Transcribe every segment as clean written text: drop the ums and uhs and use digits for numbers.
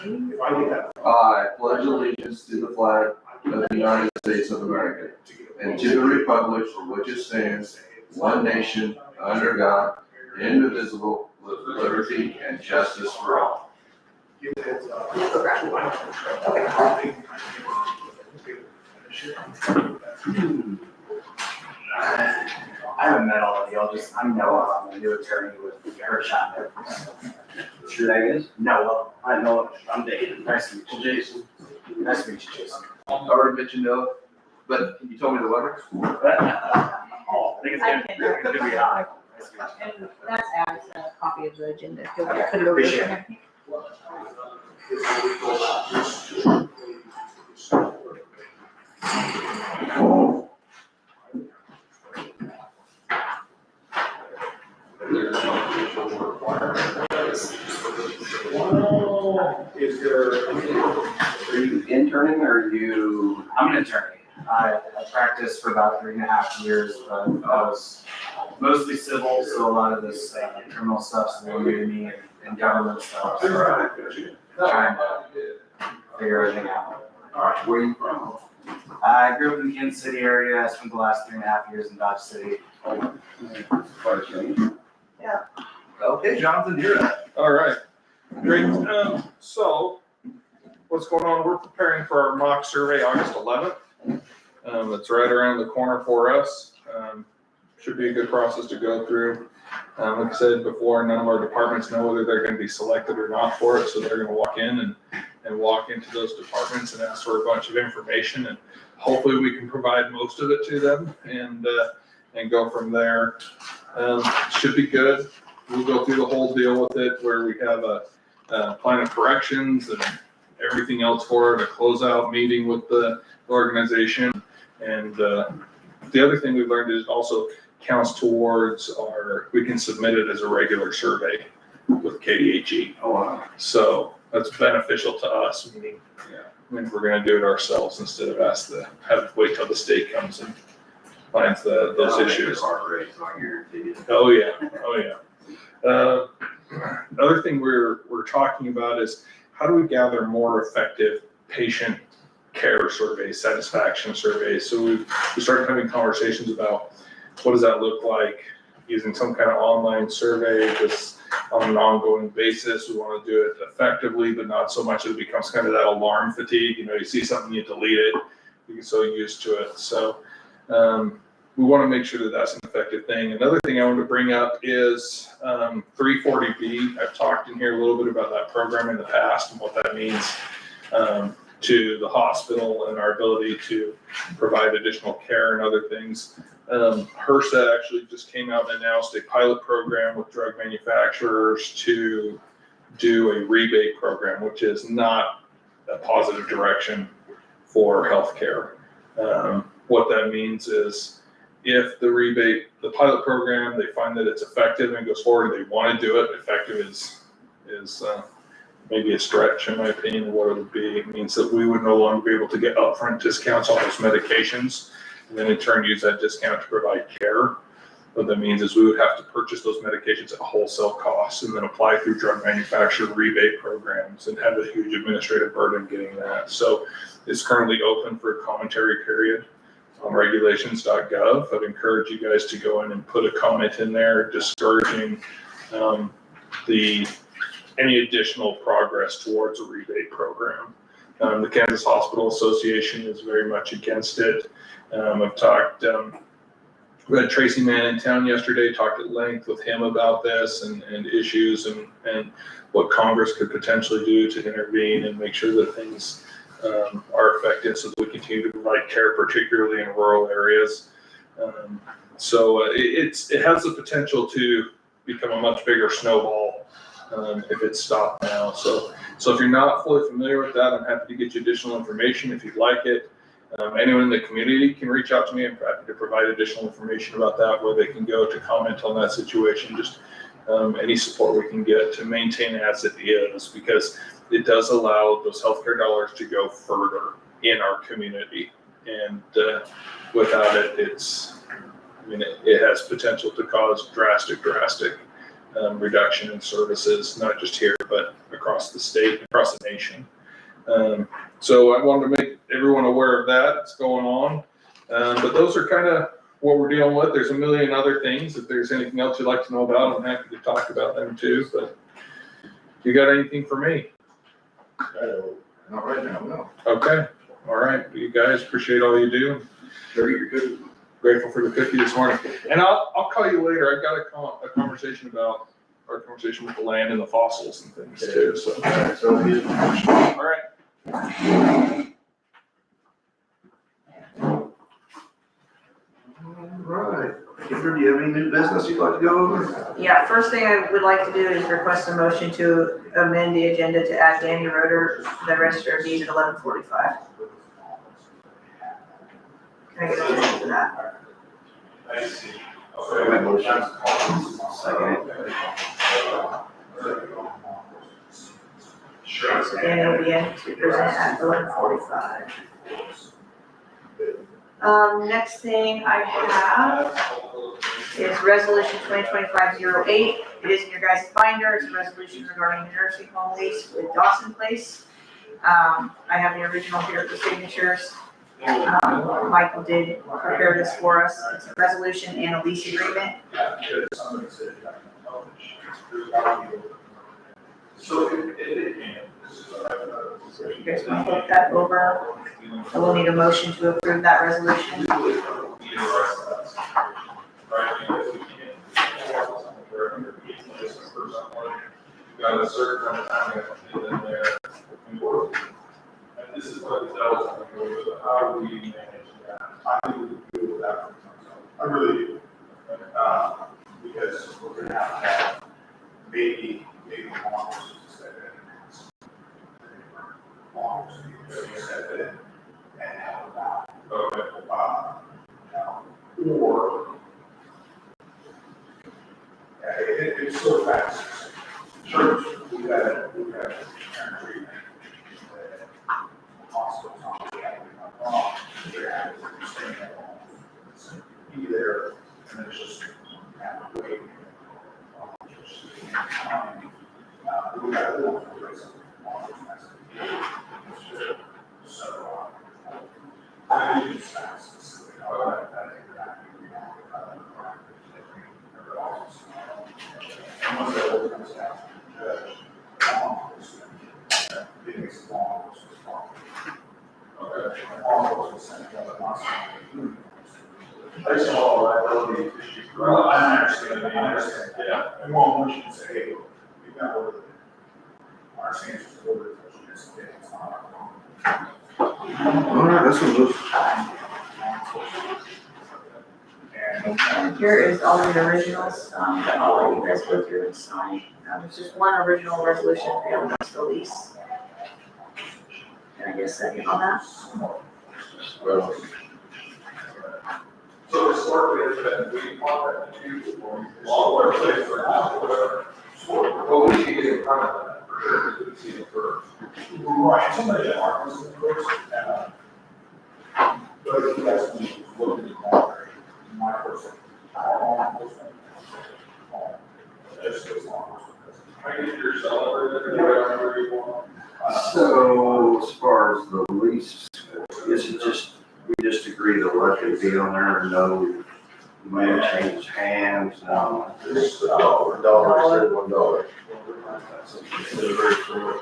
I pledge allegiance to the flag of the United States of America and to the republic for which it stands, one nation, under God, indivisible, with liberty and justice for all. I haven't met all of you. I'm Noah. I'm a new attorney with Hershon. Your name is? Noah. I know, I'm Dave. Nice to meet you, Jason. Nice to meet you, Jason. I already mentioned Noah, but you told me the weather. Oh, I think it's gonna be hot. Nice to meet you. And that's Ab's copy of the agenda. If you'll put it over Appreciate there. Are you interning or are you? I'm an attorney. I practiced for about 3.5 years, but I was mostly civil, so a lot of this criminal stuff's new to me and government stuff. So trying to figure everything out. Alright, where are you from? I grew up in the Kansas City area. I spent the last 3.5 years in Dodge City. Quite a change. Okay, Jonathan, you're up. All right, great. So what's going on? We're preparing for our mock survey August 11th. It's right around the corner for us. Should be a good process to go through. Like I said before, none of our departments know whether they're going to be selected or not for it. So they're going to walk in and walk into those departments and ask for a bunch of information, and hopefully we can provide most of it to them and go from there. Should be good. We'll go through the whole deal with it where we have a plan of corrections and everything else for it, a closeout meeting with the organization. And the other thing we've learned is also counts towards we can submit it as a regular survey with KDHE. Oh, wow. So that's beneficial to us, meaning we're gonna do it ourselves instead of wait till the state comes and finds those issues. Heart rate, so I guarantee you. Oh, yeah. Another thing we're talking about is how do we gather more effective patient care surveys, satisfaction surveys. So we started having conversations about what does that look like, using some kind of online survey just on an ongoing basis. We want to do it effectively, but not so much that it becomes kind of that alarm fatigue. You see something, you delete it, you get so used to it. So we want to make sure that that's an effective thing. Another thing I want to bring up is 340B. I've talked in here a little bit about that program in the past and what that means to the hospital and our ability to provide additional care and other things. HRSA actually just came out and announced a pilot program with drug manufacturers to do a rebate program, which is not a positive direction for healthcare. What that means is if the pilot program, they find that it's effective and goes forward, they want to do it. Effective is maybe a stretch in my opinion of what it would be. It means that we would no longer be able to get upfront discounts on those medications and then in turn use that discount to provide care. What that means is we would have to purchase those medications at wholesale costs and then apply through drug manufacturer rebate programs and have a huge administrative burden getting that. So it's currently open for a commentary period on regulations.gov. I'd encourage you guys to go in and put a comment in there discouraging any additional progress towards a rebate program. The Kansas Hospital Association is very much against it. I've talked, we had Tracy Mann in town yesterday, talked at length with him about this and issues and what Congress could potentially do to intervene and make sure that things are effective so that we continue to provide care, particularly in rural areas. So it has the potential to become a much bigger snowball if it's stopped now. So if you're not fully familiar with that, I'm happy to get you additional information if you'd like it. Anyone in the community can reach out to me. I'm happy to provide additional information about that, where they can go to comment on that situation. Just any support we can get to maintain as it is, because it does allow those healthcare dollars to go further in our community. And without it, it has potential to cause drastic reduction in services, not just here, but across the state, across the nation. So I wanted to make everyone aware of that. It's going on. But those are kind of what we're dealing with. There's a million other things. If there's anything else you'd like to know about, I'm happy to talk about them too. But you got anything for me? Not right now, no. Okay. All right. You guys, appreciate all you do. Very good. Grateful for the cookie this morning. And I'll call you later. I've got a conversation about our conversation with the land and the fossils and things too. So, So good. all right. Right. Kendra, do you have any new business you'd like to go over? Yeah, first thing I would like to do is request a motion to amend the agenda to add Danny Roeder, the register of deeds at 11:45. Can I get a motion for that? Okay, motion. Second. So Danny will be in to present at 11:45. Next thing I have is resolution 2025-08. It is in your guys' binder. It's a resolution regarding the nursing home lease with Dawson Place. I have the original here for signatures. Michael did prepare this for us. It's a resolution and a lease agreement. So if you guys want to look that over, I will need a motion to approve that resolution. Got a certain amount of time in there. And this is what it tells me, how do we manage that? I think we can do without. I really do. Because we're gonna have maybe long to step in. Long to step in and help out. Okay. Or it's so fast. Church, we've had parent treatment. Hospitals, they're having to stay at home. Be there, and then just have to wait. We got a little bit so, I think it's fast. And once that order comes down, it makes it long. Okay. I saw a liability issue. Well, I understand, yeah. And one motion to say, hey, you've got order. Our standards is order, it's not our problem. All right, that's a move. And here is all the originals, that I'll let you guys go through and sign. There's just one original resolution for the other one's the lease. Can I get a second on that? Well, So historically, it's been, we want that to do, all our places are not, whatever. Well, we should get a comment on that, for sure, we could see it first. Right, somebody that argues the first, but if you guys need to look at the water, my person. Just as long as. I get your salary, whatever you want. So as far as the lease, is it just, we just agree to let it be on there, no money changes hands, no? it's $1, $1 said $1. It's very clear.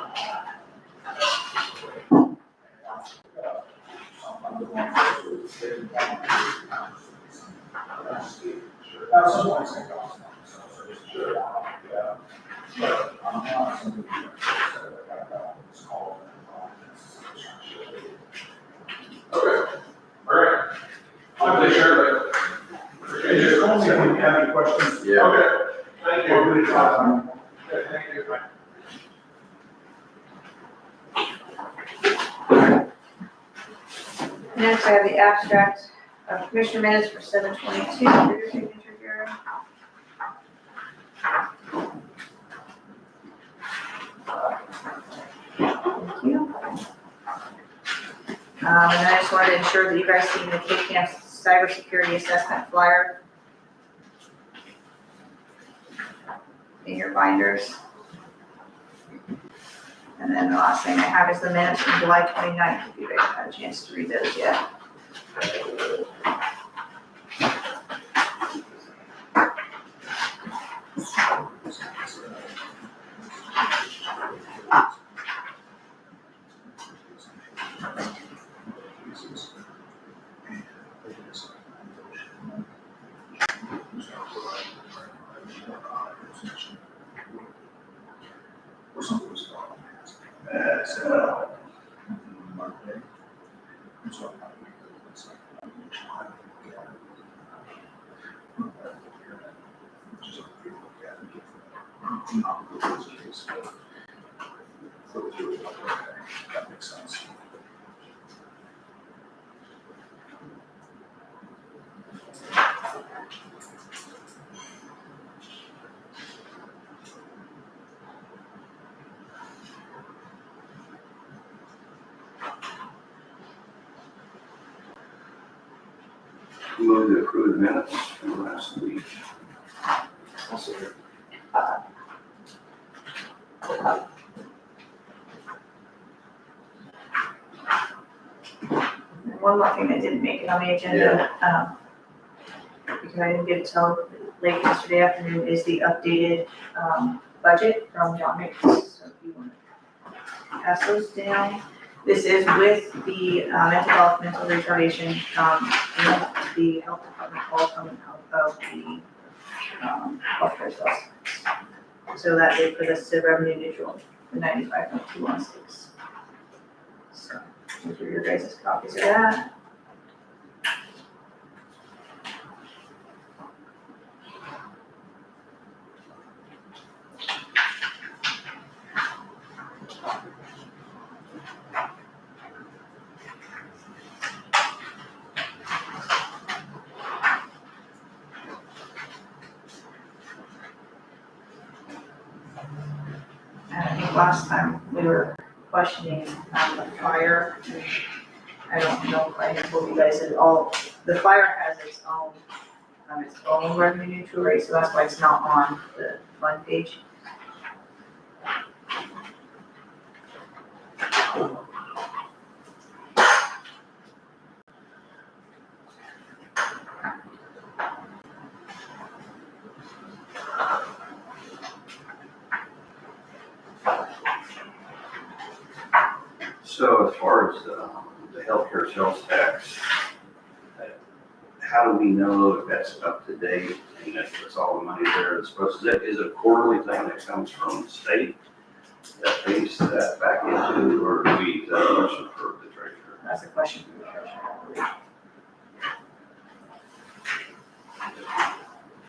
Now, someone's gonna cost them, so it's sure, yeah. But I'm not somebody that it's called. Okay, all right. I'm pretty sure, but. Hey, just call me when you have any questions. Yeah. Okay, thank you. We're gonna talk. Okay, thank you. Next, I have the abstract of commissioner minutes for 7/22, for your signature, Gary. Thank you. And I just wanted to ensure that you guys see the K-Camp cybersecurity assessment flyer. in your binders. And then the last thing I have is the minutes from July 29th, if you guys have had a chance to read those yet. Or something was wrong. Monday. And so I'm not gonna go, it's like, just a quick look at it. Not the worst case, but go through it, okay, that makes sense. Move to approve the minutes from last week. And one more thing that didn't make it on the agenda, because I didn't get it till late yesterday afternoon, is the updated, budget from John Mix. So if you want to pass those down. This is with the, mental health, mental retardation, and the health department all coming out of the, healthcare sales. So that did put us to revenue neutral, the 95.216. So, those are your guys' copies of that. And I think last time we were questioning, the fire. I don't know if I told you guys at all, the fire has its own revenue neutral rate, so that's why it's not on the fund page. So as far as the healthcare sales tax, how do we know if that's up to date and if it's all the money there that's supposed to, is it a quarterly thing that comes from the state that pays that back into, or do we, is that a question for the treasurer? That's a question for the treasurer, I believe.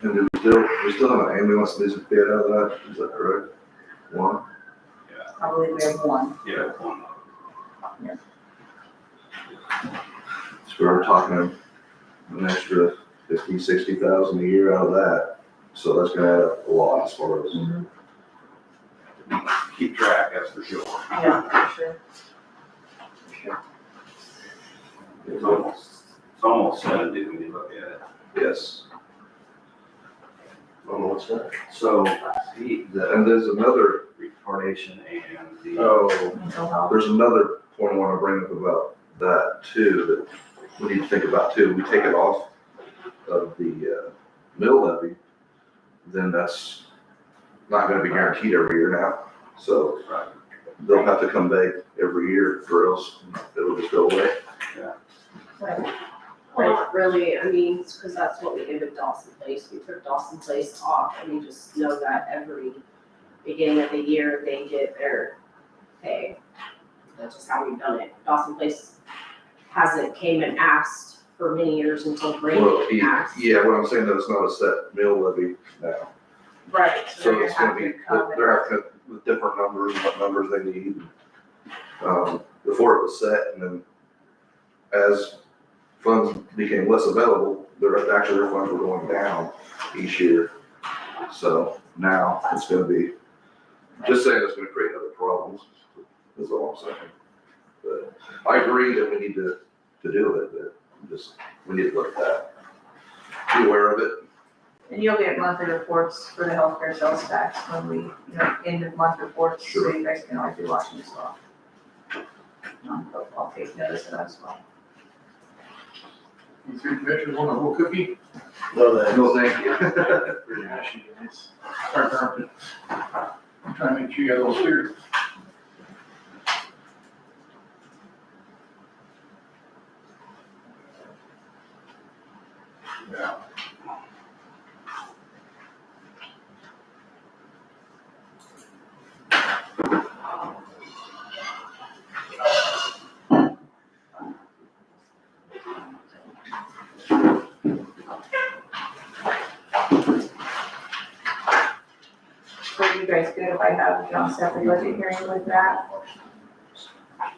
And do we still have an ambulance needs to be paid out of that, is that correct? One? Probably we have one. Yeah, one. So we're talking an extra 50,000-60,000 a year out of that, so that's gonna add up a lot as far as. Keep track, that's for sure. Yeah, for sure. For sure. It's almost 70 when you look at it. Yes. What's that? So, And there's another, retardation and the. oh, Mental health. there's another point I wanna bring up about that too, that we need to think about too. We take it off of the, mill levy, then that's not gonna be guaranteed every year now. So Right. they'll have to come back every year or else it'll just go away. Right. Well, not really, I mean, it's because that's what we did with Dawson Place, we took Dawson Place off, and we just know that every beginning of the year, they get their pay. That's just how we've done it, Dawson Place hasn't came and asked for many years until Well, Brady asked. yeah, what I'm saying though, it's not a set mill levy now. Right, so So they're it's gonna gonna have be, to come and. they're having with different numbers, what numbers they need. Before it was set, and then as funds became less available, their funds were going down each year. So now it's gonna be, just saying it's gonna create other problems, is all I'm saying. But I agree that we need to do it, but just, we need to look at that. Be aware of it, And you'll get monthly reports for the healthcare sales tax when we, end of month reports, so you guys can always be watching as well. I'll take notice of that as well. You three commissioners want a little cookie? No, thank you. Pretty nice, you guys. I'm trying to make sure you got a little spirit. Yeah. So are you guys good if I have John Stephanie budget hearing with that? I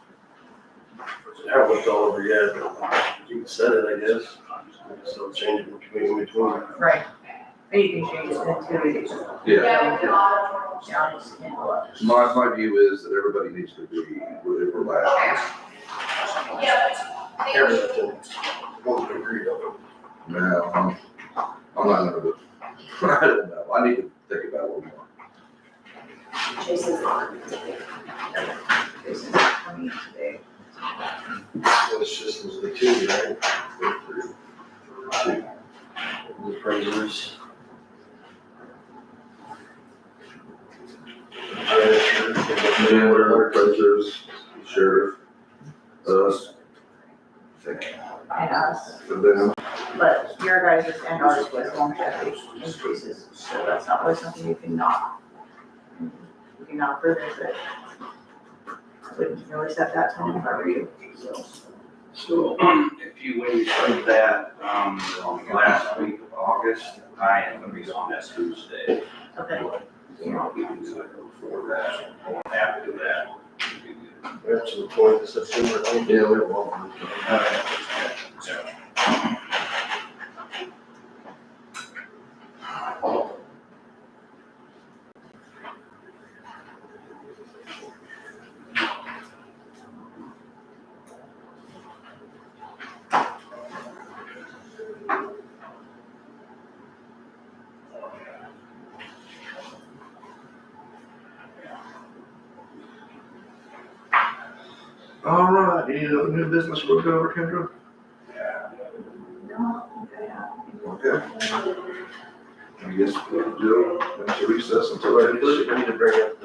haven't looked all over yet, but you can set it, I guess. I can still change it in between. Right. And you can change it to it. Yeah. John just can't go up. My view is that everybody needs to be relaxed. Everything. Won't agree on it. No, I'm not gonna do it. I don't know. I need to think about it a little more. Jason's on. This is coming today. It's just was the two, right? Two. The appraisers. Janitor, appraisers, sheriff, us. And us, And then, but your guys' and ours was longevity increases, so that's not really something you can not. You cannot approve it, but I wouldn't really set that tone if I were you, so. So, if you wait for that, on the last week of August, I am gonna be on that Tuesday. Okay. You know, we can do it before that, or after that. Up to the 20th of September. yeah, we won't. All right, any other new business we'll go over, Kendra? No, okay, Okay. I guess Joe, went to recess until We 8:30. need to bring up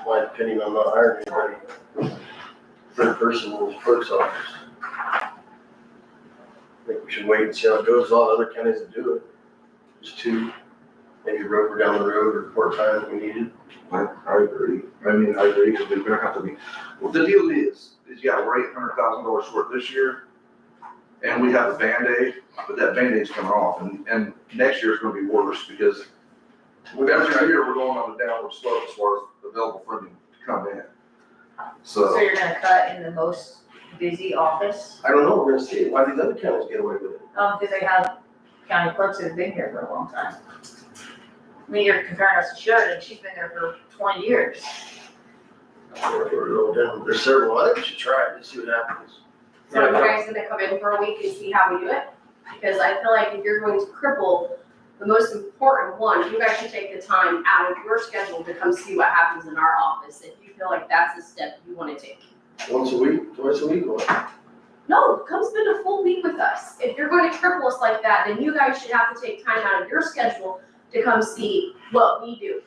my opinion on not hiring anybody. Third person in the clerk's office. I think we should wait and see how it goes. A lot of other counties that do it. Just two, maybe Rover down the road or part-time if we need it. I agree. I agree, because we're gonna have to be, well, the deal is, yeah, we're $800,000 short this year. And we have a Band-Aid, but that Band-Aid's coming off, and next year's gonna be worse, because every year we're going on a downward slope as far as available funding to come in. so So, you're gonna cut in the most busy office, I don't know, we're gonna see why these other counties get away with it. because they have county clerks that have been here for a long time. I mean, you're comparing us to Sheridan, she's been there for 20 years. There's several, I think we should try it and see what happens. So are you guys gonna come in for a week and see how we do it? Because I feel like if you're going to cripple the most important one, you guys should take the time out of your schedule to come see what happens in our office, if you feel like that's the step you wanna take. Once a week, twice a week, or? No, come spend a full week with us. If you're going to cripple us like that, then you guys should have to take time out of your schedule to come see what we do.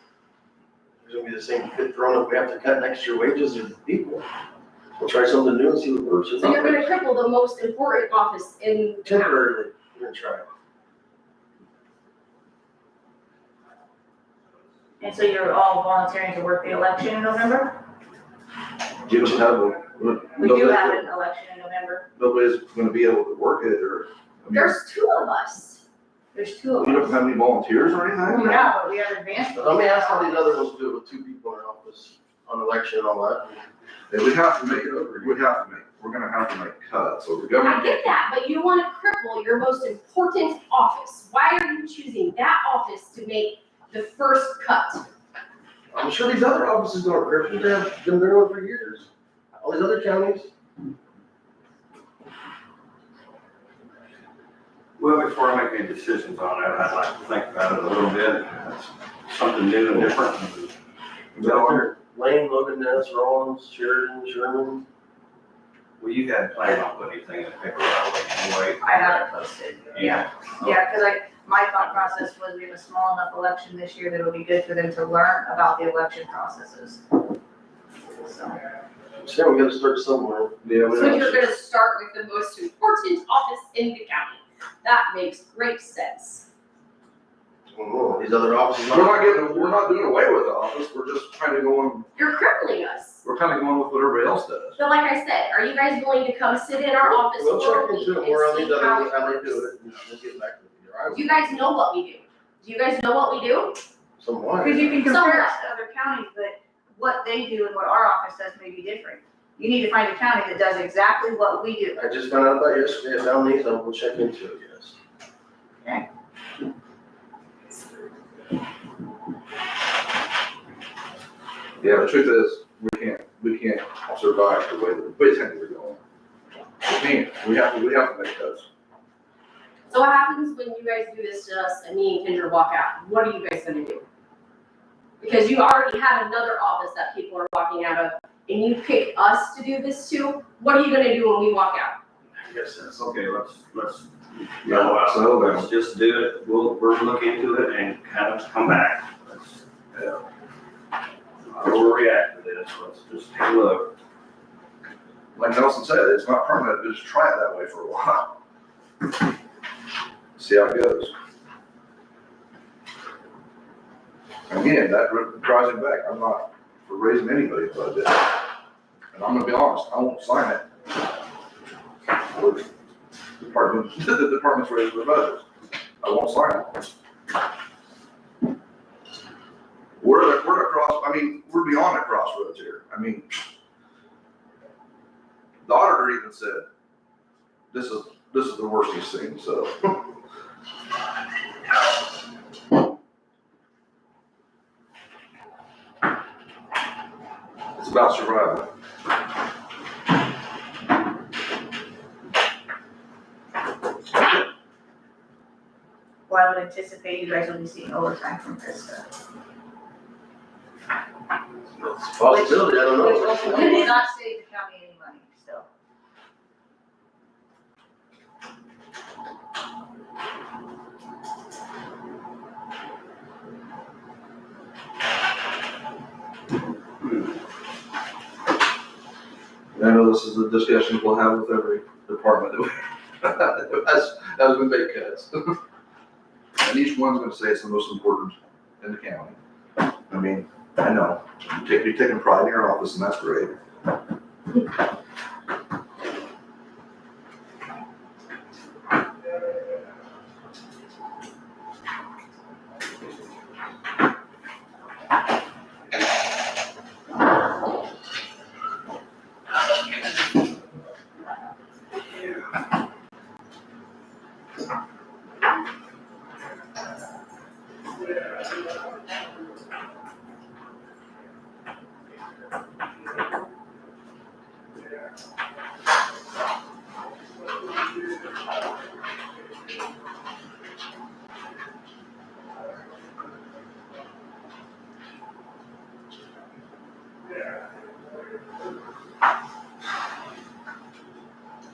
There's gonna be the same fit thrown if we have to cut next year wages of people. We'll try something new and see what works. So you're gonna cripple the most important office in town. Temporarily, we're gonna try it. And so you're all volunteering to work the election in November? you don't have a. We do have an election in November. Nobody's gonna be able to work it, or, I mean, There's two of us. There's two of we don't us. have any volunteers or We anything? have, but we have advanced. But let me ask how these other ones do it with two people in their office on election and all that. And we'd have to make it over, we're gonna have to make cuts, so the I government. get that, but you wanna cripple your most important office. Why are you choosing that office to make the first cut? I'm sure these other offices don't cripple, they have been doing it for years. All these other counties. Well, before I make any decisions on it, I'd like to think about it a little bit, something new and different. Lane, Logan, Ness, Rollins, Sheridan, Sherman. Well, you had planned on putting anything in the paper anyway. I have it posted, yeah. Yeah, because my thought process was we have a small enough election this year that it'll be good for them to learn about the election processes. So, So we gotta start somewhere. Yeah, So you're gonna start with the most important office in the county. That makes great sense. These other offices. we're not doing away with the office, we're just kind of going, You're crippling us. we're kind of going with what everybody else does. But like I said, are you guys willing to come sit in our office We'll for a check week into and it more on see these other, how how it they do works? it, and we'll get back with you. Do you guys know what we do? Do you guys know what we do? Somewhat. because you can compare us Somewhat. to other counties, but what they do and what our office does may be different. You need to find a county that does exactly what we do. I just found out about yesterday, I found these, I will check into it, yes. Yeah, the truth is, we can't survive the way things are going. We can't, we have to make cuts. So what happens when you guys do this to us and me and Kendra walk out? What are you guys gonna do? Because you already have another office that people are walking out of, and you pick us to do this to. What are you gonna do when we walk out? I guess that's okay, let's, Yeah, so then- let's just do it, we'll look into it and kind of come back. Let's, overreact to this, let's just take a look. Like Nelson said, it's not permanent, just try it that way for a while. See how it goes. Again, that drives me back, I'm not for raising anybody's budget. And I'm gonna be honest, I won't sign it. The department's raising their budgets, I won't sign it. We're across, we're beyond a crossroads here, the auditor even said, this is the worst he's seen, so. It's about survival. Well, I would anticipate you guys will be seeing overtime from Krista. It's a possibility, I don't know. Which ultimately will not save the county any money, still. I know this is a discussion we'll have with every department as we make cuts. And each one's gonna say it's the most important in the county. I know, you're taking pride in your office and that's great.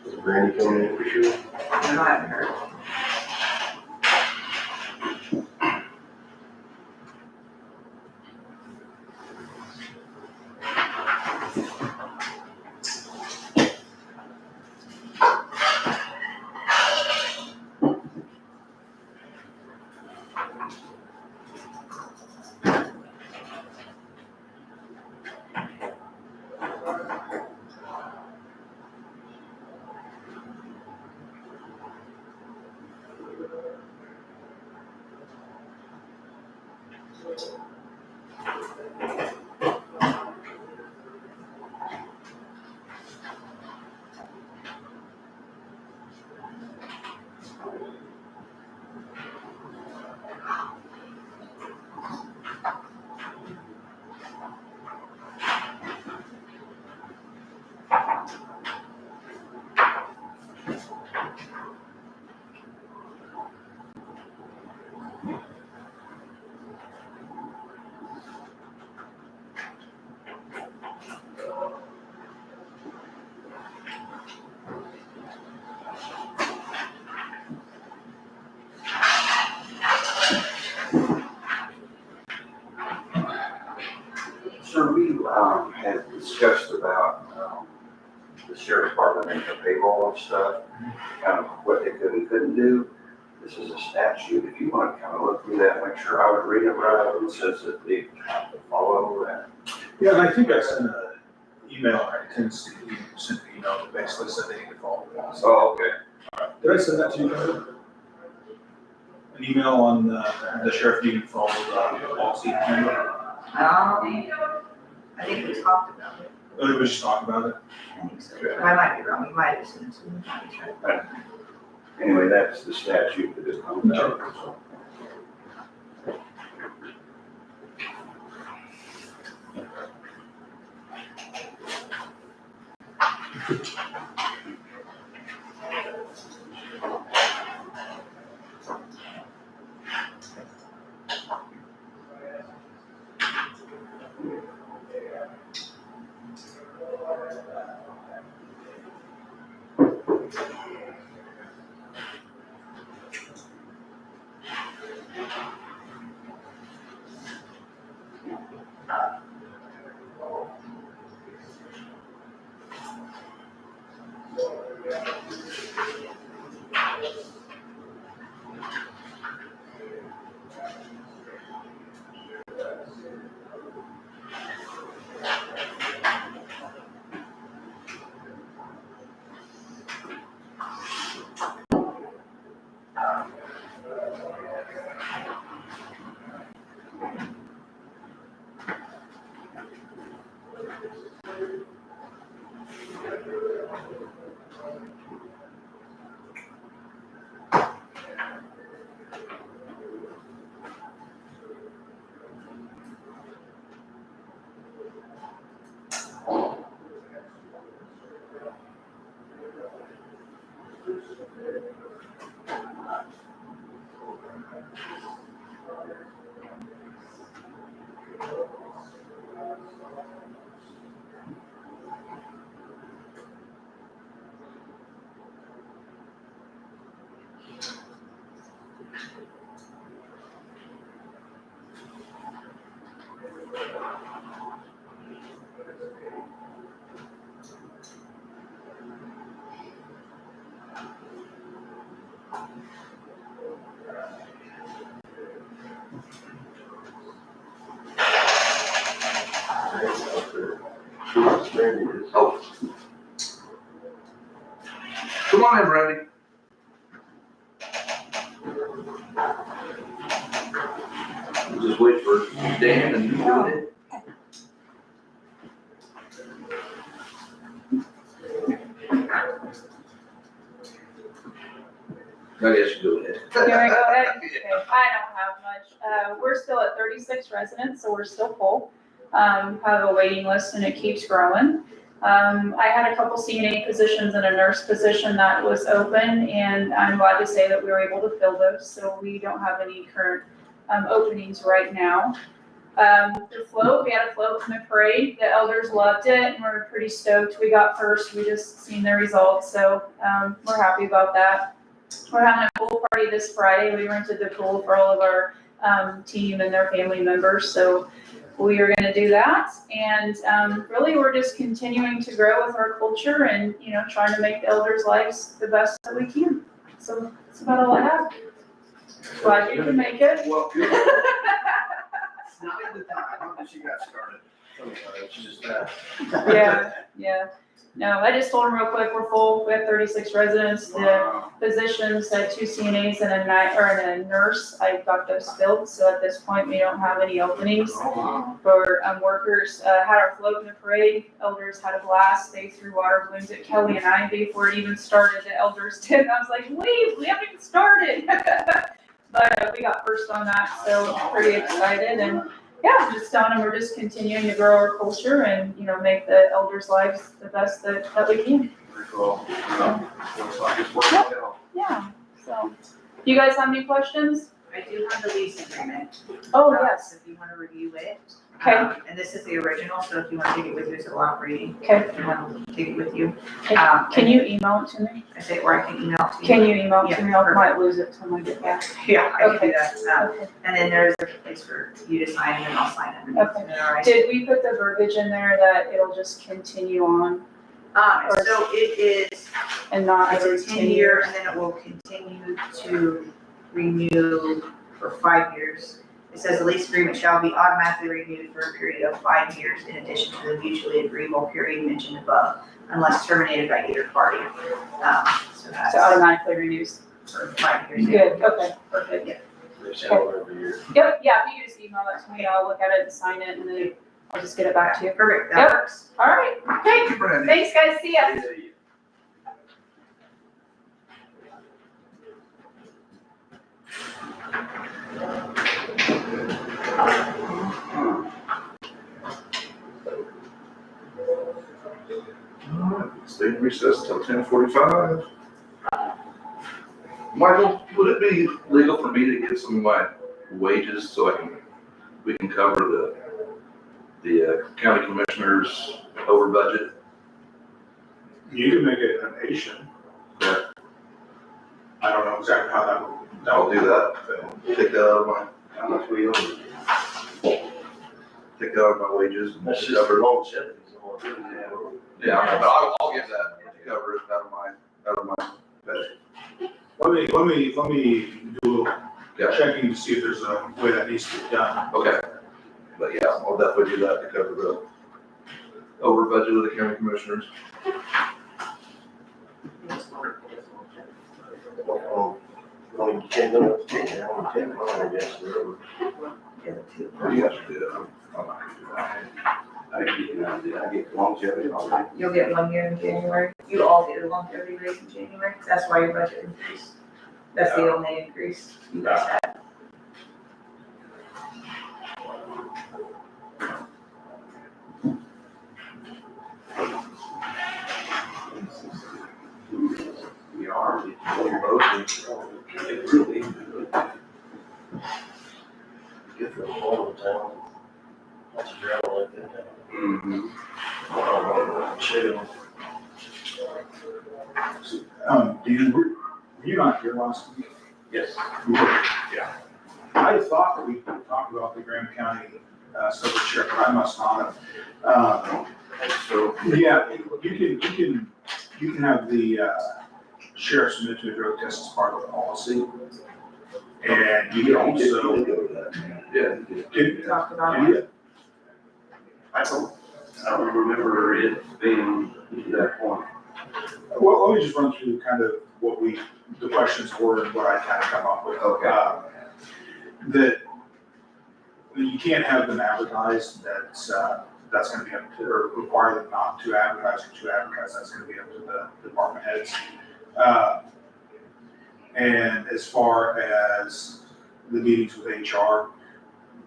Is Brandy coming in for sure? I haven't heard. had discussed about, the sheriff's department and the payroll and stuff, kind of what they could and couldn't do. This is a statute, if you want to kind of look through that, make sure I was reading it right, it says that they have to follow that. Yeah, and I think I sent an email, I intended to send an email that basically said they need to follow the law. Oh, okay. Did I send that to you, Kevin? An email on the sheriff needing to follow the policy handbook? I think we talked about it. Oh, we just talked about it? I think so. I might be wrong, you might have sent it to me. Anyway, that's the statute that is coming out. So. Oh. Come on in, Randy. We'll just wait for Dan and you doing it. I guess you do it. Can I go ahead? Okay, I don't have much. We're still at 36 residents, so we're still full. Have a waiting list and it keeps growing. I had a couple CNA positions and a nurse position that was open, and I'm glad to say that we were able to fill those, so we don't have any current openings right now. The float, we had a float in the parade. The elders loved it and we're pretty stoked. We got first. We just seen the results, so we're happy about that. We're having a pool party this Friday. We rented the pool for all of our team and their family members, so we are gonna do that. And really, we're just continuing to grow with our culture and, you know, trying to make the elders' lives the best that we can. So that's about all I have. Glad you can make it. Well, good. It's not the time, I don't think she got started. It's just that. Yeah. No, I just told them real quick, we're full. We have 36 residents. The positions had 2 CNAs and a nurse. I got those filled, so at this point, we don't have any openings for workers. Had our float in the parade. Elders had a blast. They threw water balloons at Kelly and I before it even started. The elders did. I was like, leave, we haven't even started. But we got first on that, so pretty excited. And yeah, just telling them we're just continuing to grow our culture and, you know, make the elders' lives the best that we can. Very cool. Looks like it's working out. Yeah, so, do you guys have any questions? I do have the lease agreement. Oh, yes. If you wanna review it. Okay. And this is the original, so if you wanna take it with you, it's a lot of reading. Okay. If you wanna take it with you. Okay. Um, Can you email it to me? I say, or I can email it to you. Can you email it to me? I Yeah, might lose it till I get back. Yeah, I can Okay. do that. Okay. And then there's a place for you to sign, and then I'll sign underneath. Okay. Is that all right? Did we put the verbiage in there that it'll just continue on So it is, and not every it's a 10 10-year, years? and then it will continue to renew for 5 years. It says the lease agreement shall be automatically renewed for a period of 5 years in addition to the mutually agreeable period mentioned above, unless terminated by either party. So that's So automatically renews. for 5 years. Good, okay, perfect. They sell it every year. Yep, yeah, if you just email that to me, I'll look at it and sign it, and then I'll just get it back to you. Perfect, that Yep. works. All right, okay, thanks, guys, see ya. Stay in recess till 10:45. Michael, would it be legal for me to get some of my wages so we can cover the county commissioners over budget? You can make a donation. Yeah. I don't know exactly how that would. I'll do that. Take that out of my, How much we owe? take that out of my wages and That's just cover for it. longevity. Yeah, but I'll get that to cover it out of my budget. Let me do a little Yeah. checking to see if there's a way that needs to be done. Okay. But yeah, I'll definitely do that to cover the over budget of the county commissioners. Only 10 minutes, only 10 minutes, I guess. Or you guys should do that. I'm not gonna do that. I get longevity already. You'll get 1 year in January. You all get a longevity raise in January. That's why your budget increased. That's the only increase you guys had. We are, it really, Good for the whole town. That's a gravel like that. Chill. Were you not here last week? yes. You were. Yeah. I thought that we talked about the Graham County, civil sheriff, but I must not have. So, Yeah, you can have the sheriff submit to a drug test as part of the policy. And you can also, Yeah. We talked about can it. you- I don't remember it being to that point. well, let me just run through kind of what the questions were and what I kind of come up with. Okay. That you can't have them advertised, that's gonna be up to, or require them not to advertise or to advertise, that's gonna be up to the department heads. And as far as the meetings with HR,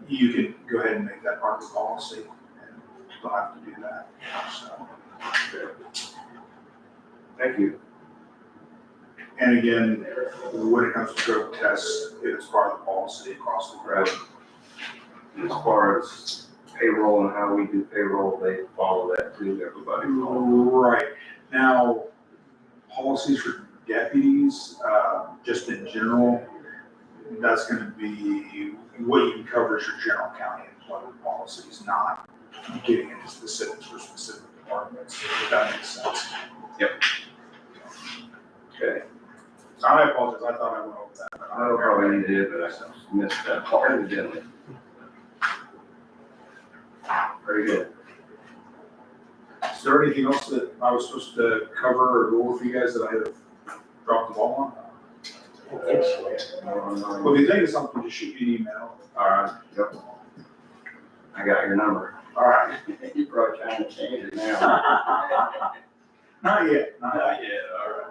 you can go ahead and make that part of the policy, and you'll have to do that, so. Thank you. And again, when it comes to drug tests, it's part of the policy across the board. As far as payroll and how we do payroll, they follow that too, everybody follows. Right, now, policies for deputies, just in general, that's gonna be, what you can cover is your general county employment policies, not getting into specifics for specific departments, if that makes sense. Okay. So I apologize, I thought I went over that. but I don't probably did, but I missed that part evidently. Very good. Is there anything else that I was supposed to cover or go over for you guys that I have dropped the ball on? Well, if you think of something, just shoot me an email. All right, yep. I got your number. All right. You're probably trying to change it now. Not yet, not yet. yet, all right.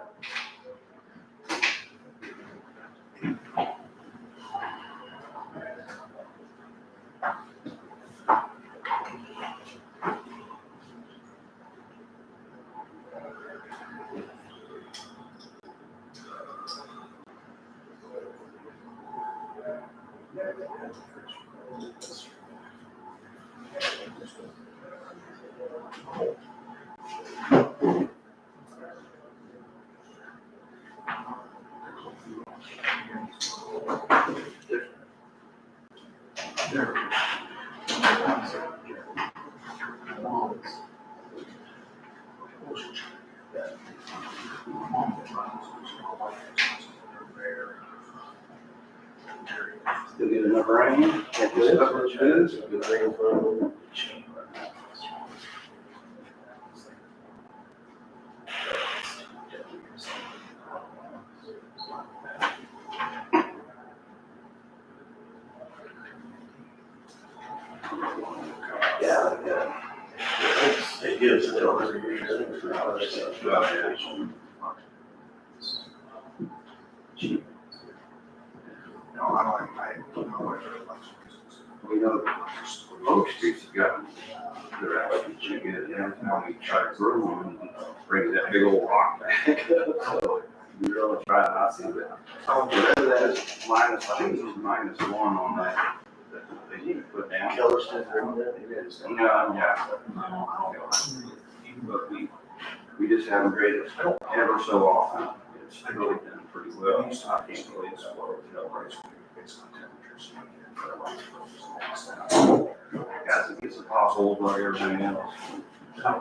Still get enough rain, can't do it, but it's good. Good thing for Yeah, yeah. It gives it over here. No, I like. We know Oak Street's got, they're actually pretty good, and every time we try to grow one, brings that big old rock back. So we really try not to, but whatever that is, minus, I think it was -1 on that they need to put down. Keller said they're in there, it is. No, yeah. But we just haven't graded ever so often. It's really done pretty well. I can't believe it's what guys, it gets the potholes like everything else. I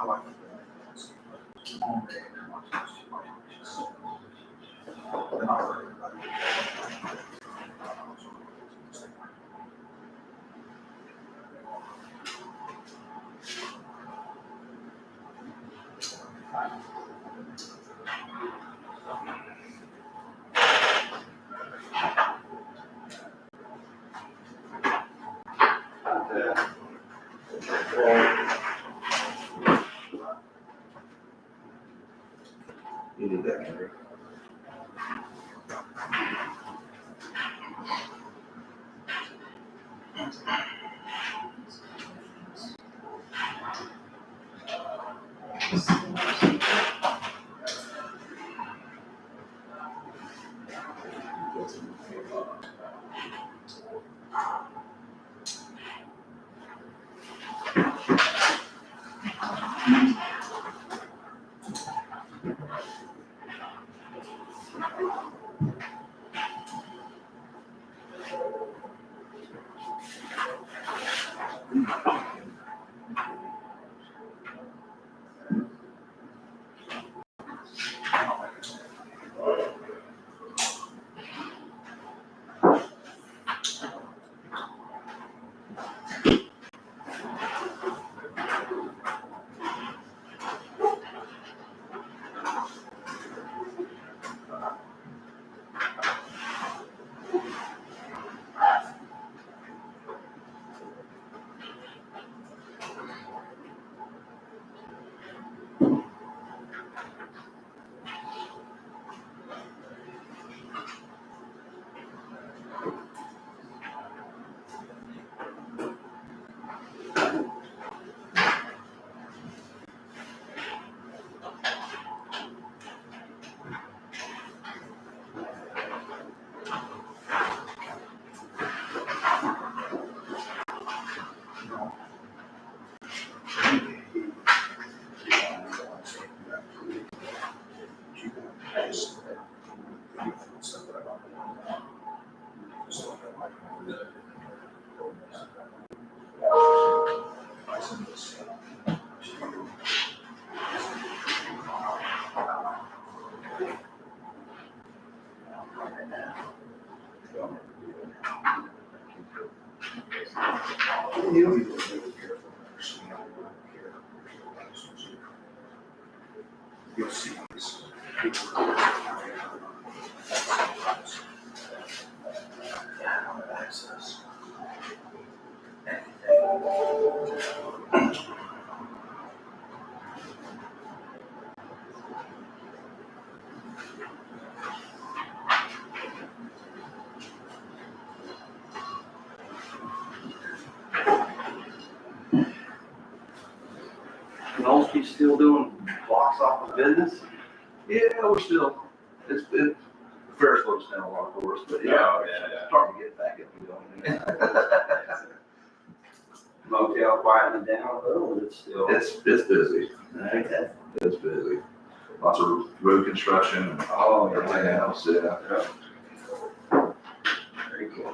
like You need that, Henry. You'll see this. Access. And Olskey's still doing blocks off of business? Yeah, we're still, it, fair slows down a lot for us, but yeah, starting to get back up and going. Motel quieting down a little, but it's still. It's busy, Okay. it's busy. Lots of road construction and Oh, everything yeah. else, yeah. Very cool.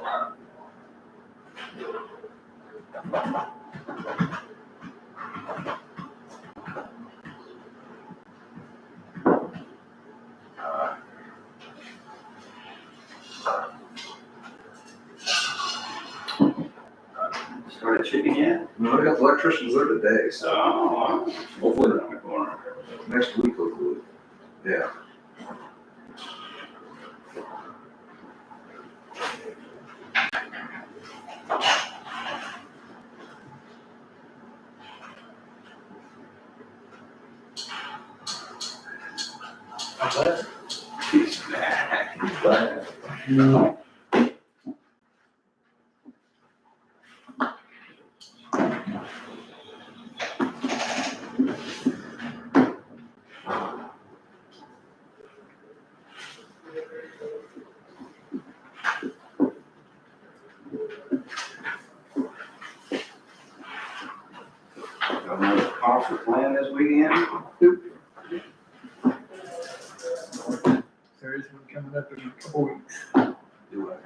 No, I got electricians there today, so So, hopefully around the corner. next week hopefully. Yeah. He's back. He's back. Got another concert planned this weekend? There is one coming up in a couple weeks. Do it.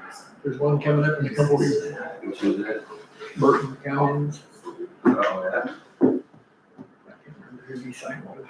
There's one coming up in a couple weeks. Which is it? Burton County. Oh, yeah. I can't remember who he signed with.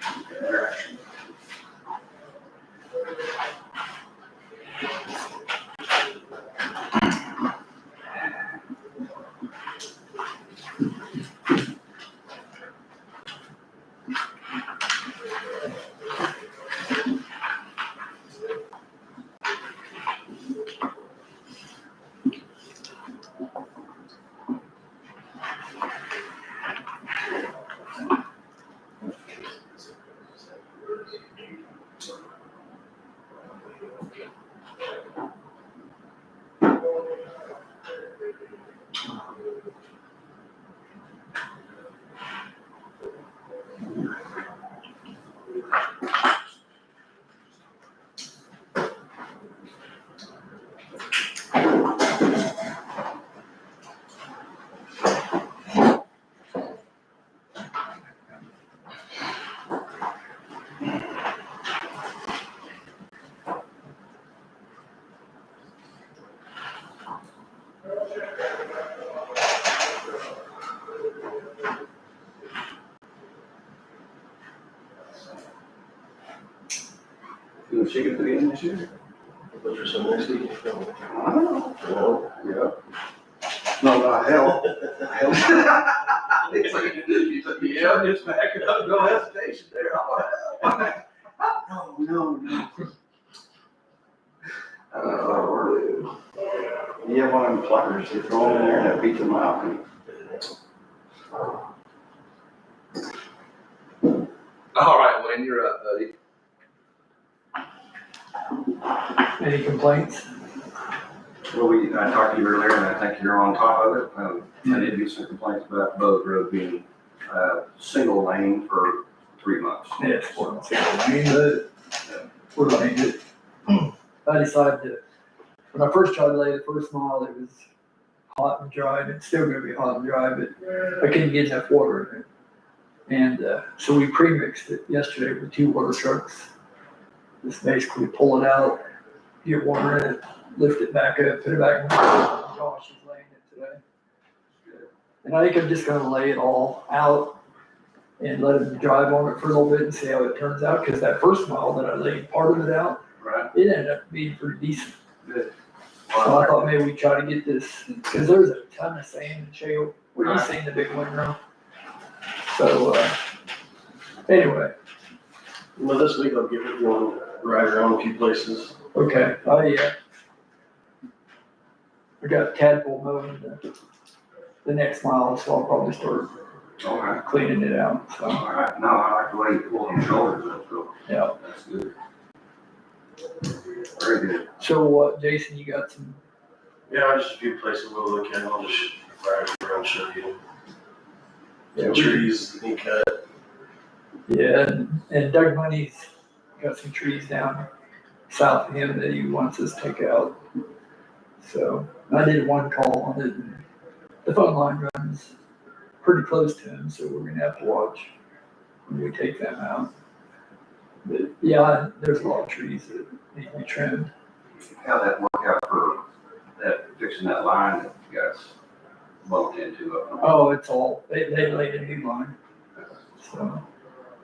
You want chicken to the end this year? But there's some next week. I don't know. Well, Yeah. no, not hell. Hell. It's like, yeah, just back it up, no hesitation there. No. You have one of them platters, you throw them in there and that beats them out. All right, Wayne, you're up, buddy. Any complaints? Well, I talked to you earlier and I think you're on top of it. I did get some complaints about Boat Road being, single lane for 3 months. Yeah, it's one single lane, but what do I need to? I decided to, when I first tried to lay the first mile, it was hot and dry, and it's still gonna be hot and dry, but I couldn't get enough water in it. And, so we pre-mixed it yesterday with 2 water trucks. Just basically pull it out, get water in it, lift it back up, put it back in. Josh is laying it today. And I think I'm just gonna lay it all out and let him drive on it for a little bit and see how it turns out, cause that first mile that I laid part of it out, Right. it ended up being pretty decent. Good. So I thought maybe we try to get this, cause there's a ton of sand and shale, where you seen the big one now. So, anyway, Well, this week I'll give it one ride around a few places. okay, I got tadpole mowing the next mile, so I'll probably start All right. cleaning it out, so, All right. No, I like the way you pull them shoulders up, so yeah. that's good. Very good. So, Jason, you got some, Yeah, just a few places we'll look at. I'll just ride around, show you. Yeah, Some trees, he cut. yeah, and Doug Money's got some trees down south of him that he wants us to take out. So, I did one call on it, and the phone line runs pretty close to him, so we're gonna have to watch when we take them out. But, yeah, there's a lot of trees that need to be trimmed. How'd that work out for that, fixing that line that you guys bumped into up? Oh, it's all, they laid a new line. So,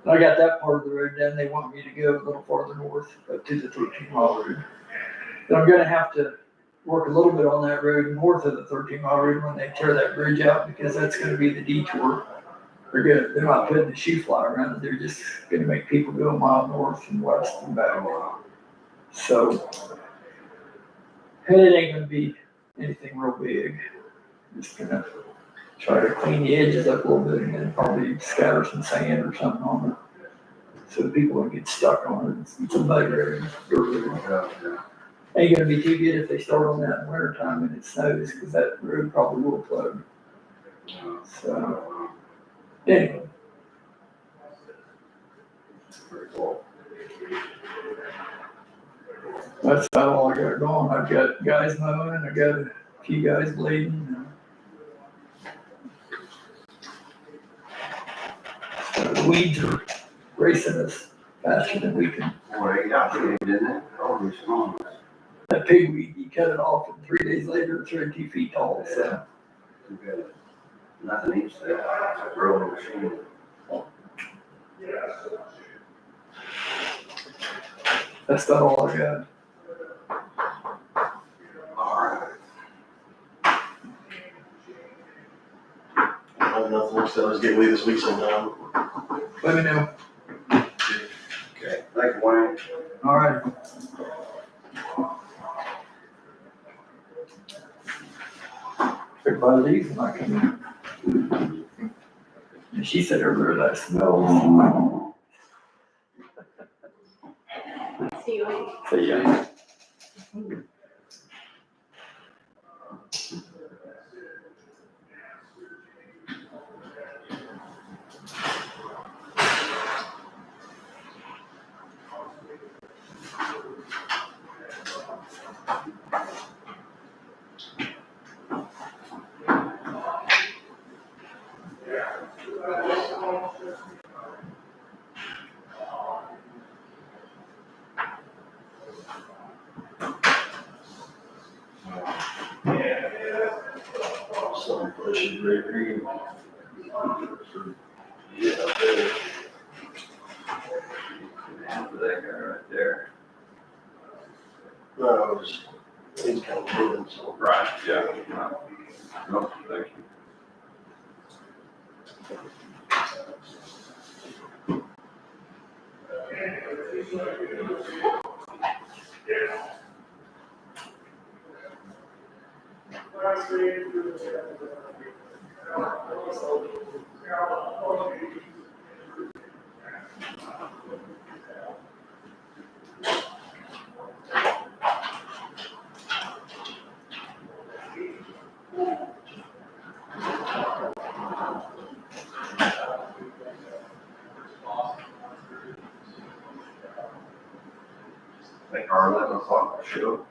I got that part of the road done. They want me to go a little farther north, up to the 13 mile road. But I'm gonna have to work a little bit on that road north of the 13-mile road when they tear that bridge out, because that's gonna be the detour. They're not putting the shoe fly around it, they're just gonna make people go a mile north and west and back. So, and it ain't gonna be anything real big. Just gonna try to clean the edges up a little bit and then probably scatter some sand or something on it. So that people don't get stuck on it. It's a mud road, dirt road. Ain't gonna be too good if they start on that in winter time and it snows, cause that road probably will plug. So, anyway. Very cool. That's about all I got going. I've got guys mowing and I got a few guys bleeding. The weeds are racing us faster than we can. Boy, it got big, didn't it? Holy smokes. That pigweed, you cut it off and 3 days later it's 32 feet tall, so. Too bad. Nothing eats that. It's a growing machine. That's about all I got. All right. I don't have nothing else, I was getting away this week sometime. Let me know. Okay, thank you, Wayne. All right. Everybody leaves and I come in. And she said earlier that smells. See you later. So, yeah. Some pushing great read. Down to that guy right there. No, I was, he's kind of moving, so. Right, yeah. No, thank you. I think our 11 o'clock show.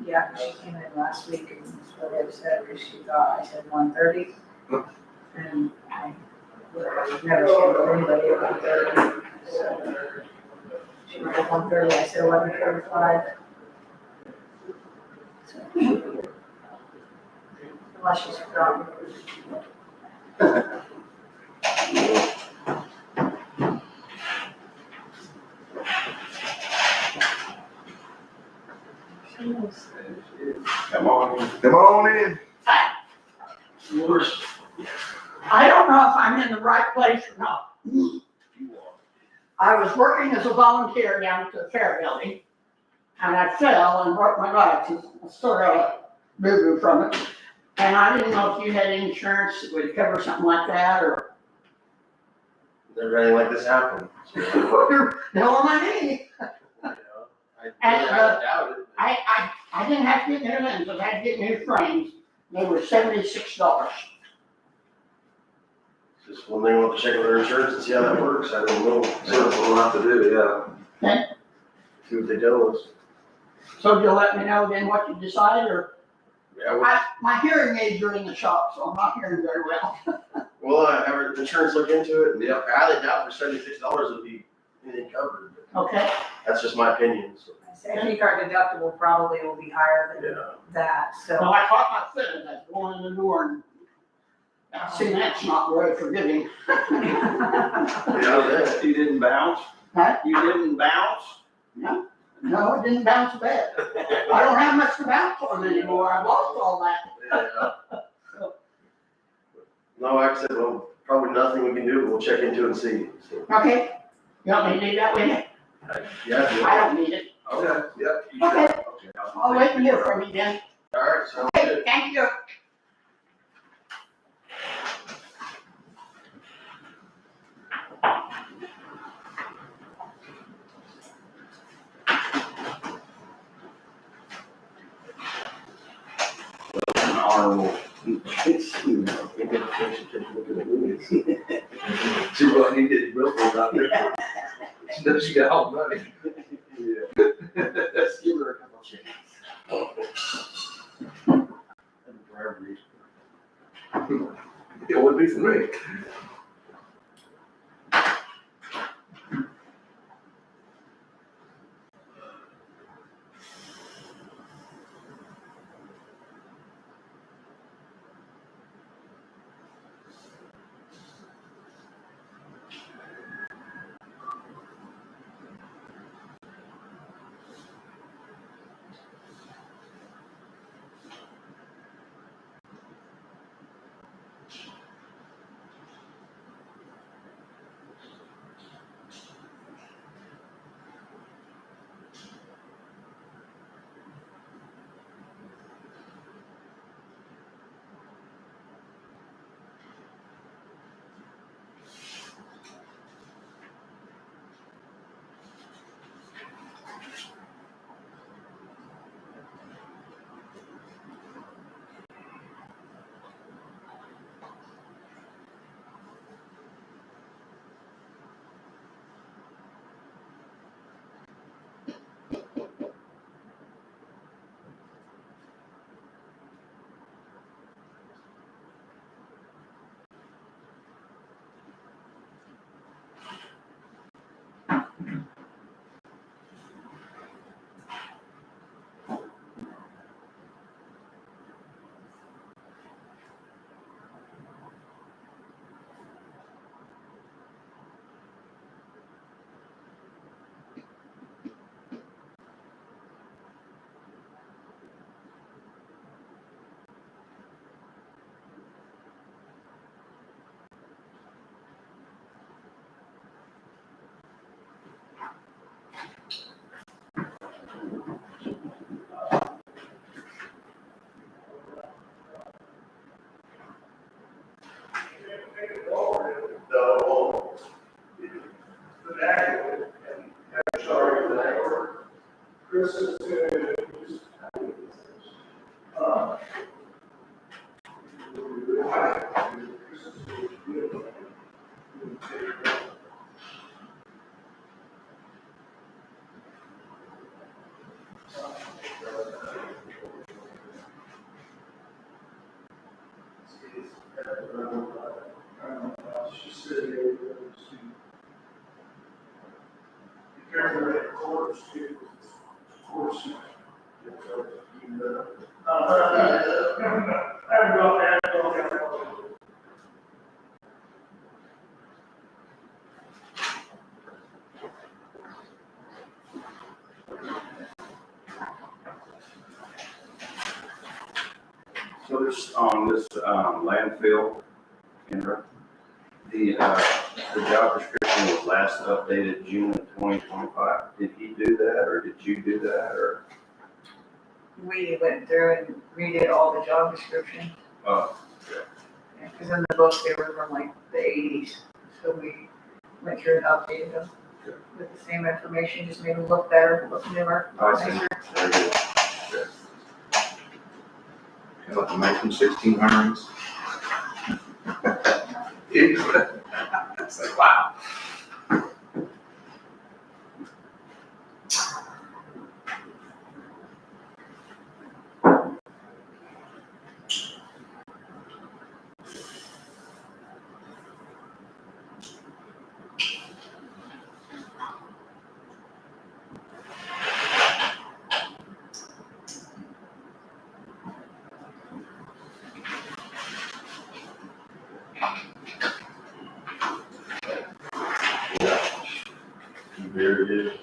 Yeah, she came in last week and was really upset because she thought I said 1:30. And I never scheduled anybody at 1:30. So she was at 1:30, I said 11:45. So, unless she's forgotten. Come on. Come on in. Yours. I don't know if I'm in the right place or not. I was working as a volunteer down at the fair building, and I fell and broke my glasses. I still got a boo-boo from it. And I didn't know if you had insurance that would cover something like that, or Never anything like this happened. you're still on my knee. I doubt it. I didn't have to get new lenses, I had to get new frames. They were $76. Just one thing, we'll have to check with our insurance and see how that works. I don't know. So that's what we'll have to do, yeah. Okay. See what they tell us. So you'll let me know then what you decide, or, Yeah, my hearing aids are in the shop, so I'm not hearing very well. we'll have our insurance look into it, and yeah, I highly doubt for $76 would be anything covered. But Okay, that's just my opinion, so, I think our deductible probably will be higher than yeah. that, so. well, I caught my foot as I was going in the door, and see, that's not very forgiving. Yeah, You didn't bounce? Huh? You didn't bounce? No. No, it didn't bounce back. I don't have much to bounce on anymore. I lost all that. Yeah. No, like I said, well, probably nothing we can do, but we'll check into it and see. So, Okay? You want me to do that with you? yeah. I don't need it. Okay, yep. you should. Okay. Okay, I'll wait to hear from you then. All right, sounds Okay, good. thank you. An honorable. She really needed real food out there. She knows she got all the money. Let's give her a couple chances. It would be for me. So this, on this, landfill, the job description was last updated June of 2025. Did he do that, or did you do that, or? We went through and redid all the job descriptions. Oh, Because in the book, they were from like the 80s. So we went through and updated them with the same information, just made them look better, look newer, I see. nicer. Very good. Like the nineteen 1600s. It's like, wow. Very good.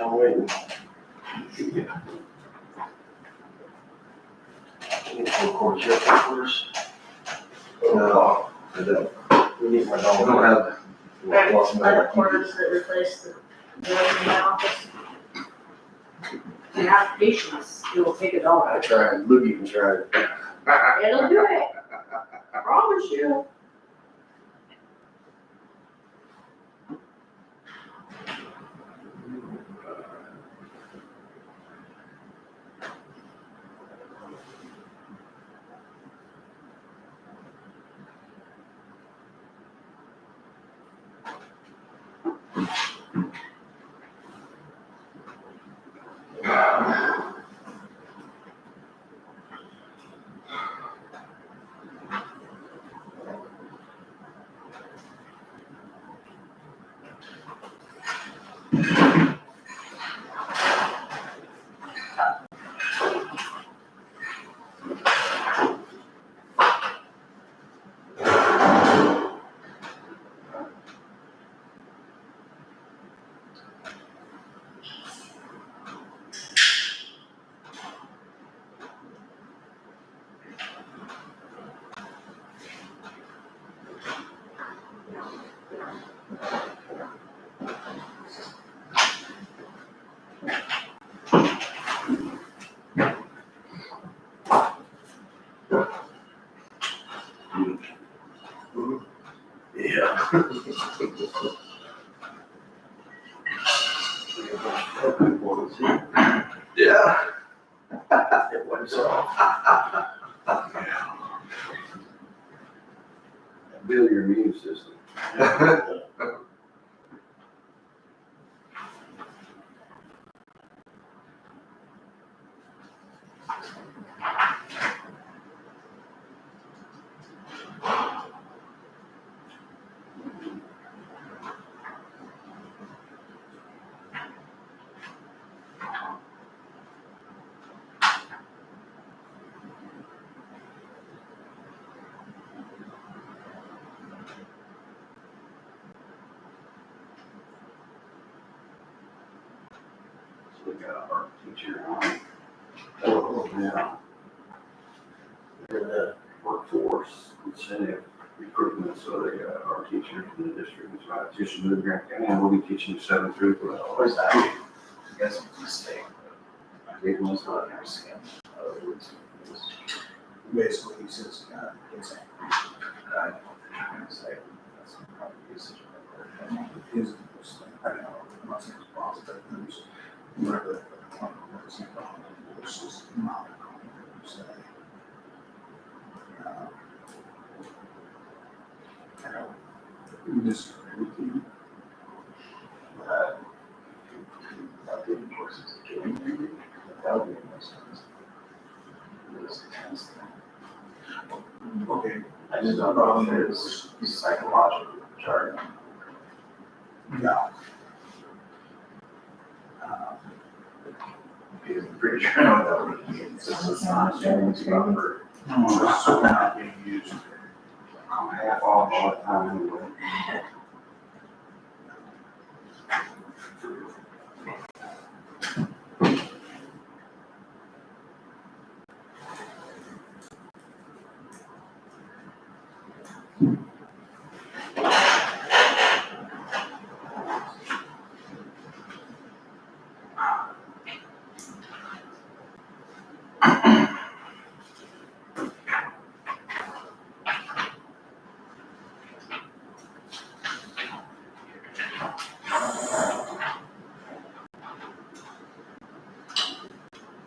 I'm waiting. Need full court sheriff's headquarters. No, I don't. We need my I dog. don't have. Right, lost my- other quarters that replace the in my office. And have patience, it will take a dog. I tried, Luke even tried. It'll do it, I promise you. Yeah. Yeah. It wipes off. Build your immune system. So we got a art teacher on. Oh, yeah. Workforce incentive recruitment, so they got our teachers in the district, it's right, just moved here, and we'll be teaching 7 through 12. Where's that? I guess it's a mistake. It was I don't understand. Basically, he says, it's I don't say, that's probably usage of that. his, I don't know, I'm not saying it's positive, but there's whatever the comment was, it's just not a comment per se. I don't disagree with you. But About the courses of killing, that would be a nice one. It was intense thing. okay, I just don't know if there's psychological jargon. no. Because I'm pretty sure I know what that would mean, it's just not sharing it's proper. It's so not being used. I'm half off all the time anyway.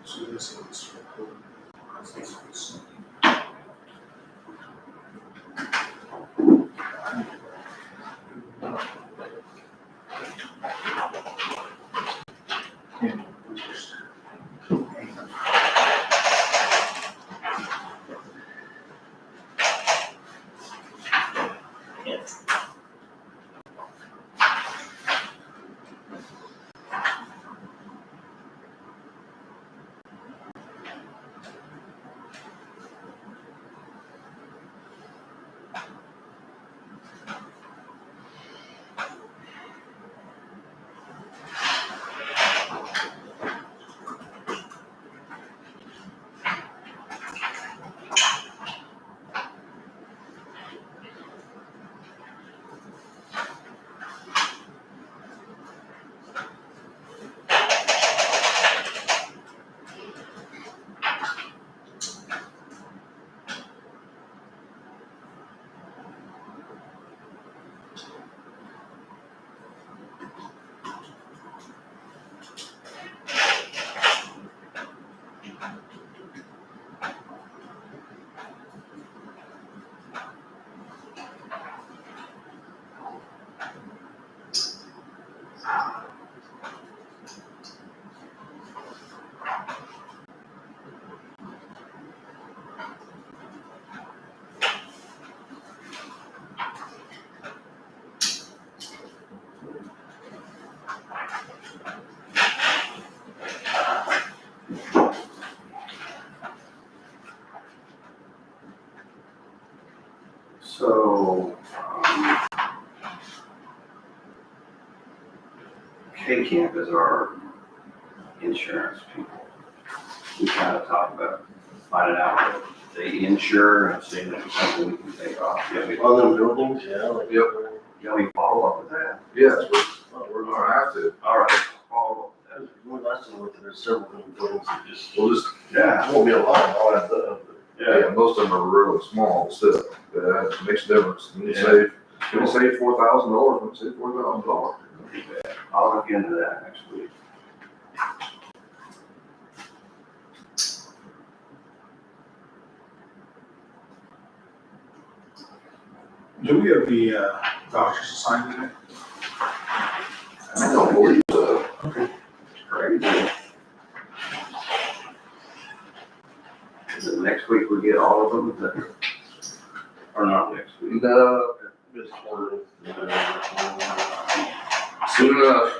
So this is. K-Camp is our insurance people. We kind of talk about finding out what they insure and seeing if it's something we can take off. Yeah, we, On them buildings, yeah, like. Yep. yeah, we follow up with that. Yes, we're gonna have to. All right, follow up with that. When last time we went there, there's several of them buildings that just, We'll just, Yeah, it won't be a lot, I'll have to. yeah, most of them are really small still, that makes a difference. When you save, $4,000, when you save $4,000. I'll look into that next week. Do we have the doctors assigned today? I don't believe so. Crazy. Is it next week we get all of them? Or not next week? No, This quarter. soon enough.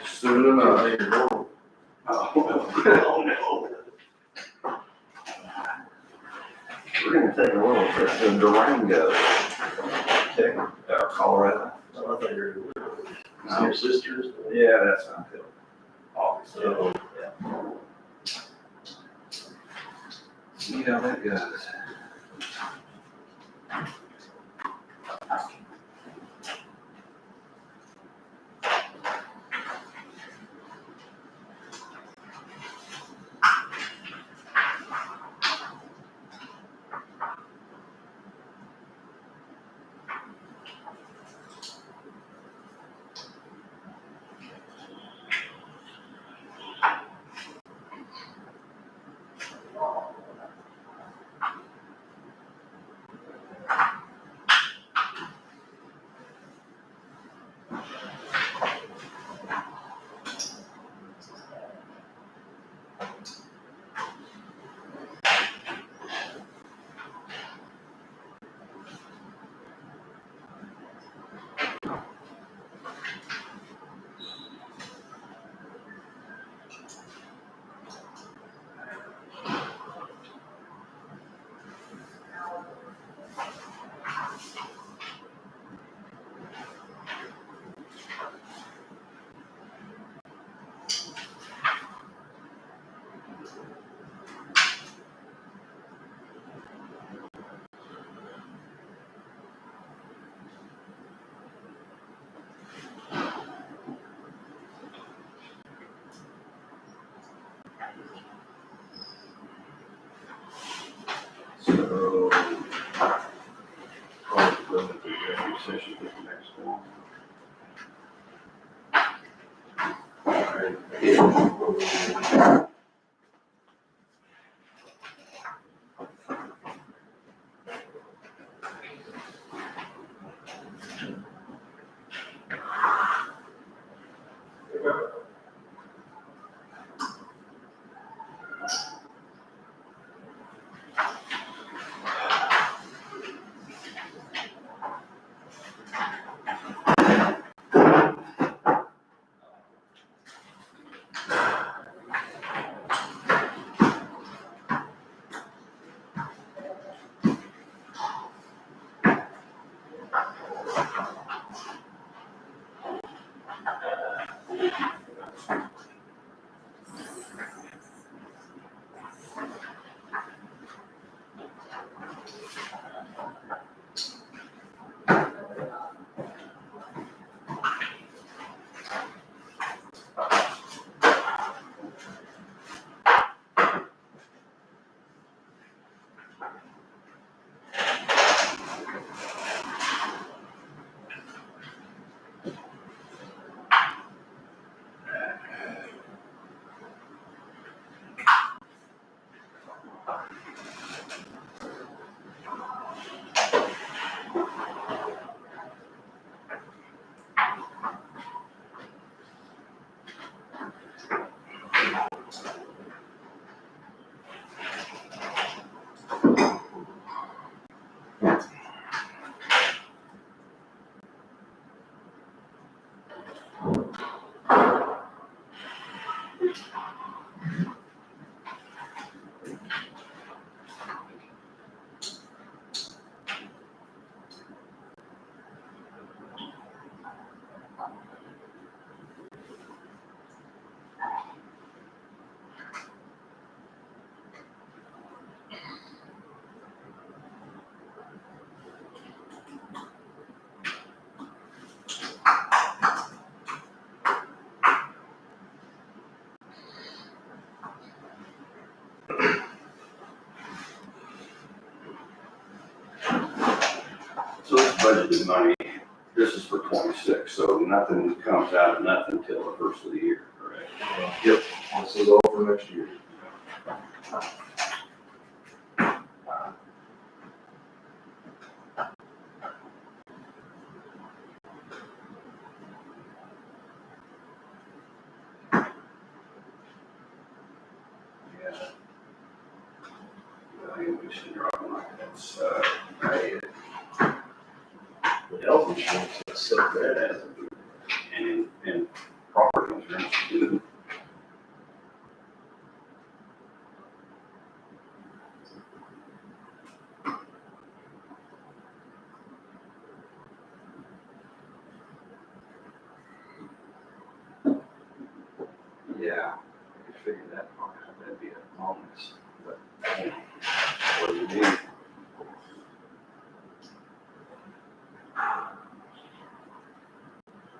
Soon enough. Oh, no. We're gonna take a little trip to Durango. Okay, Colorado. I thought you were, see your sisters. Yeah, that's until August. So, See how that goes. So, probably go into executive session with the next one. budgeted money, this is for 26, so nothing comes out of nothing till the first of the year, correct? Yep, this is all for next year. Yeah. Valuation drop like that's, right. The health insurance is so bad. And property insurance too. Yeah, I could figure that part out, that'd be a bonus, but what do you need?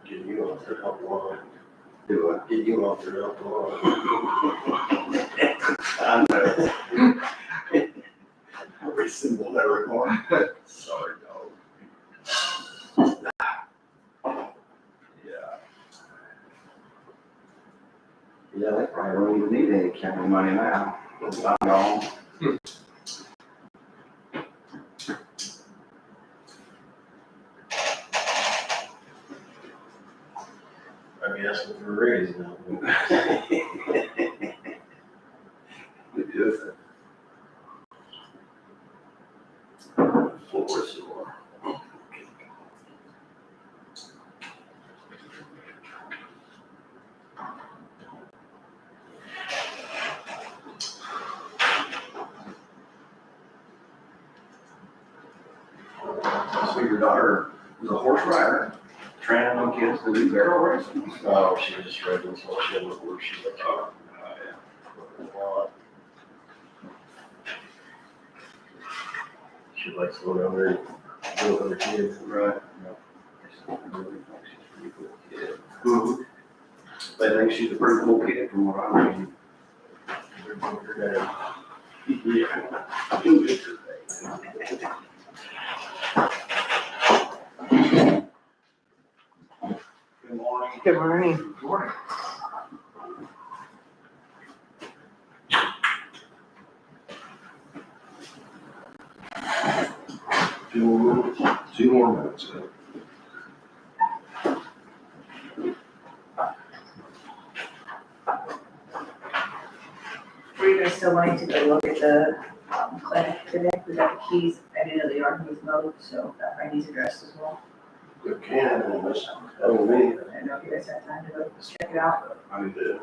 Get you off their help line. Do I? Get you off their help line. I know. Every single every one. Sorry, dog. Yeah. Yeah, they probably don't even need any county money now. It's not gone. I'd be asking for a raise now. It is. Floor is sore. So your daughter was a horse rider, training them kids to do barrel racing? Oh, she was just ready until she had looked where she was. Oh, She likes to go down there and do with other kids. right. Who? They think she's a pretty cool kid from what I read. Yeah. Who is her face? Good morning. Good morning. Good morning. Two more minutes. Were you guys still wanting to go look at the clinic today? We got the keys, I didn't know the yard needs mowed, so that probably needs addressed as well. Good can, and that's, that was me. I don't know if you guys have time to go check it out. I need to.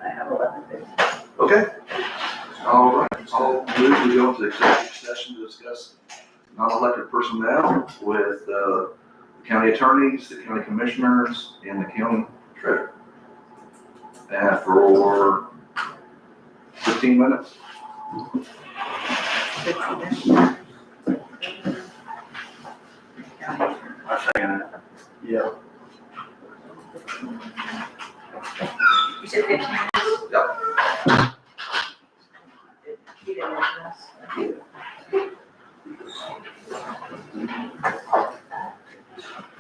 I have 11:50. Okay. All right, I'll move to go into executive session to discuss non-elected personnel with the county attorneys, the county commissioners, and the county treasurer. For 15 minutes. 15 minutes. I second it. Yeah. You said 15 minutes? Yep. He didn't address.